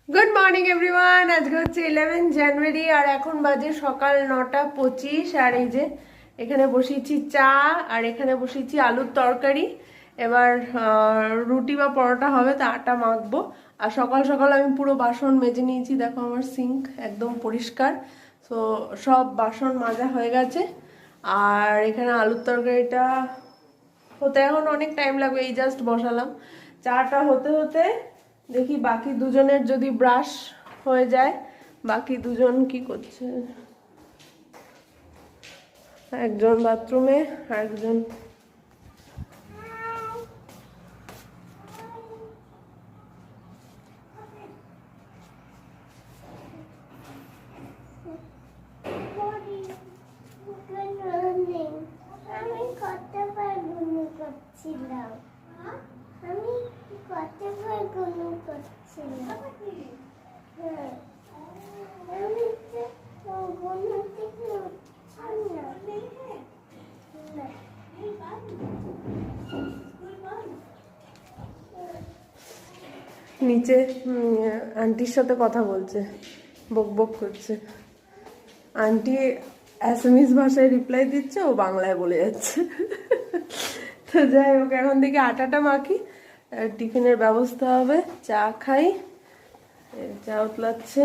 Good morning everyone. আজকে হচ্ছে 11 জানুয়ারি আর এখন বাজে সকাল 9:25। আর এই যে এখানে বসিয়েছি চা আর এখানে বসিয়েছি আলুর তরকারি। এবার রুটি বা পরোটা হবে, তা আটা মাখবো। আর সকাল সকাল আমি পুরো বাসন মেজে নিয়েছি, দেখো আমার সিঙ্ক একদম পরিষ্কার। তো সব বাসন মাজা হয়ে গেছে। আর এখানে আলুর তরকারিটা হতে এখন অনেক টাইম লাগবে, এই জাস্ট বসালাম। চাটা হতে হতে দেখি বাকি দুজনের যদি ব্রাশ হয়ে যায়। বাকি দুজন কি করছে, একজন বাথরুমে আর একজন নিচে আন্টির সাথে কথা বলছে, বক বক করছে। আন্টি অ্যাসামিজ ভাষায় রিপ্লাই দিচ্ছে, ও বাংলায় বলে যাচ্ছে। তো যাই হোক, এখন থেকে আটাটা মাখি, টিফিনের ব্যবস্থা হবে। চা খাই, চা উতলাচ্ছে।